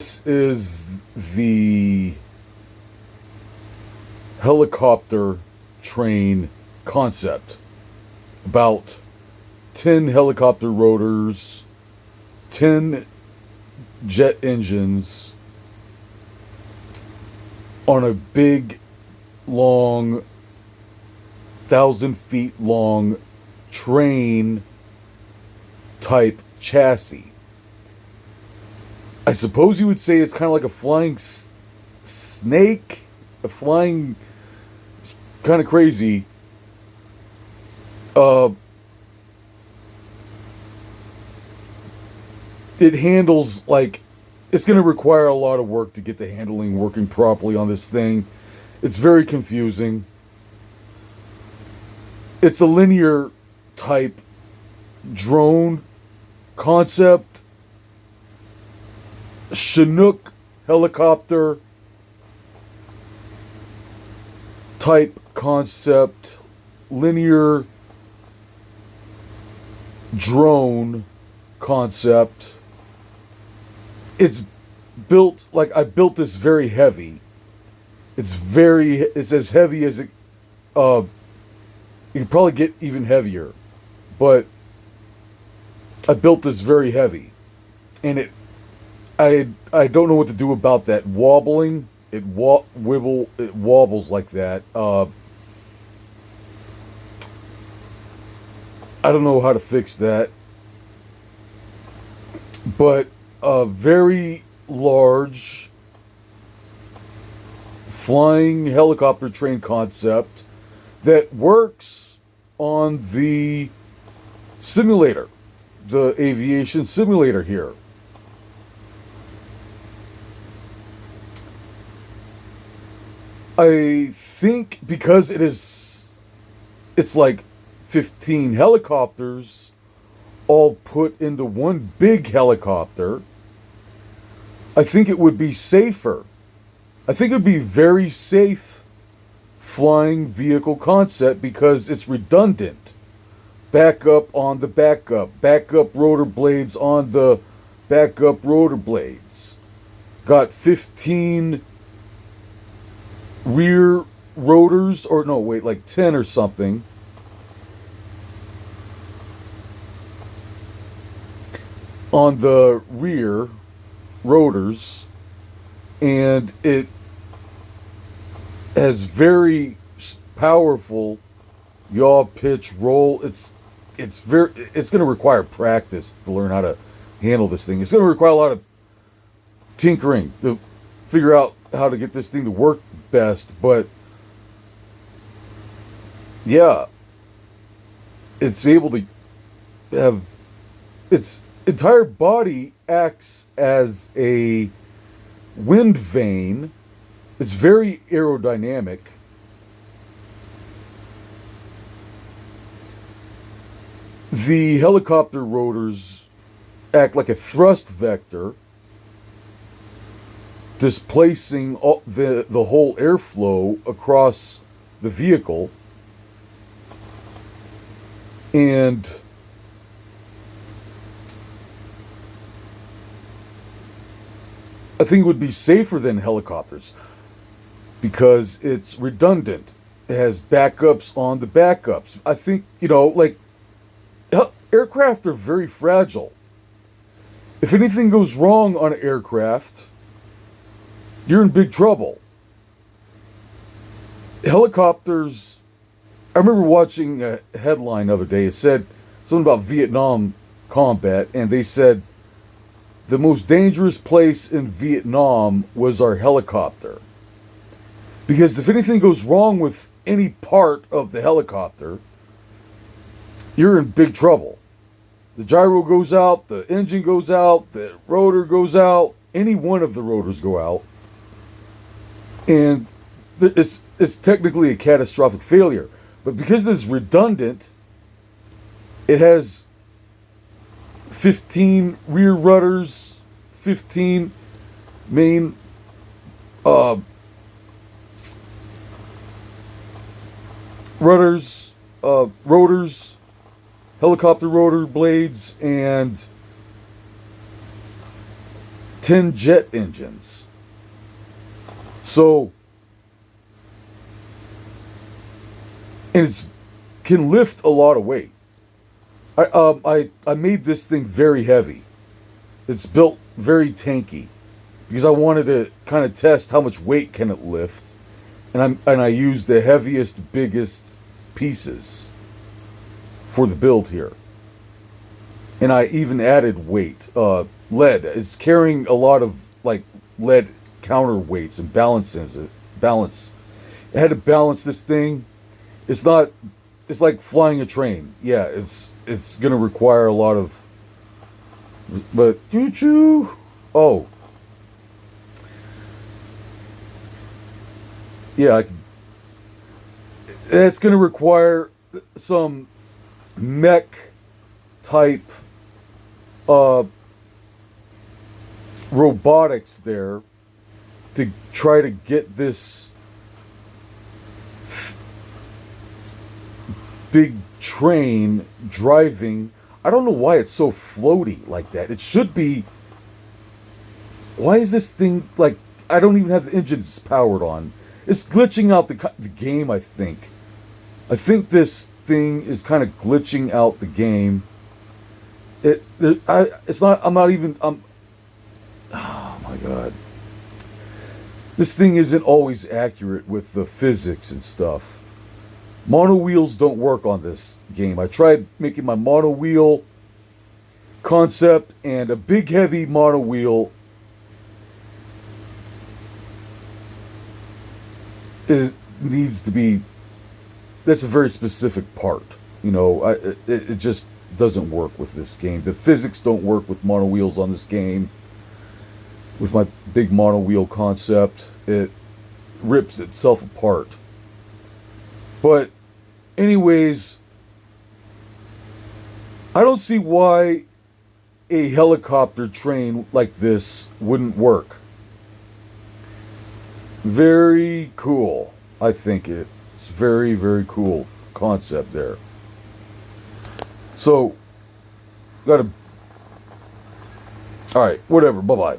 This is the helicopter train concept. About 10 helicopter rotors, 10 jet engines on a big, long, 1,000 feet long train type chassis. I suppose you would say it's kind of like a flying snake, a flying, it's kind of crazy. Uh, it handles like it's going to require a lot of work to get the handling working properly on this thing. It's very confusing. It's a linear type drone concept. Chinook helicopter type concept, linear drone concept. It's built like I built this very heavy. It's as heavy as it you could probably get even heavier. But I built this very heavy. And I don't know what to do about that wobbling. It wobbles like that. I don't know how to fix that. But a very large flying helicopter train concept that works on the simulator, the aviation simulator here. I think because it's like 15 helicopters all put into one big helicopter. I think it would be safer. I think it would be very safe flying vehicle concept because it's redundant. Backup on the backup rotor blades on the backup rotor blades. Got 15 rear rotors, or no, wait, like 10 or something. On the rear rotors, and it has very powerful yaw, pitch, roll. It's going to require practice to learn how to handle this thing. It's going to require a lot of tinkering to figure out how to get this thing to work best, but yeah, it's able to have its entire body acts as a wind vane. It's very aerodynamic. The helicopter rotors act like a thrust vector, displacing the whole airflow across the vehicle. And I think it would be safer than helicopters because it's redundant. It has backups on the backups. I think, like aircraft are very fragile. If anything goes wrong on an aircraft, you're in big trouble. Helicopters, I remember watching a headline the other day. It said something about Vietnam combat, and they said the most dangerous place in Vietnam was our helicopter. Because if anything goes wrong with any part of the helicopter, you're in big trouble. The gyro goes out, the engine goes out, the rotor goes out, any one of the rotors go out. And it's technically a catastrophic failure. But because it's redundant, it has 15 rear rudders, 15 main rudders, rotors, helicopter rotor blades, and 10 jet engines. So, and it's can lift a lot of weight. I made this thing very heavy. It's built very tanky because I wanted to kind of test how much weight can it lift, and I used the heaviest, biggest pieces for the build here. And I even added weight. Lead. It's carrying a lot of like lead counterweights and balances it. Balance. I had to balance this thing. It's not. It's like flying a train. Yeah, it's gonna require a lot of. But choo choo. Oh. Yeah, it's gonna require some mech type robotics there to try to get this big train driving. I don't know why it's so floaty like that. It should be. Why is this thing like? I don't even have the engines powered on. It's glitching out the game. I think this thing is kind of glitching out the game. It's not. I'm not even. Oh my god. This thing isn't always accurate with the physics and stuff. Mono wheels don't work on this game. I tried making my mono wheel concept, and a big heavy mono wheel needs to be. That's a very specific part. You know, it just doesn't work with this game. The physics don't work with mono wheels on this game. With my big mono wheel concept, it rips itself apart. But anyways, I don't see why a helicopter train like this wouldn't work. Very cool. I think it's very, very cool concept there. So, alright, whatever, bye-bye.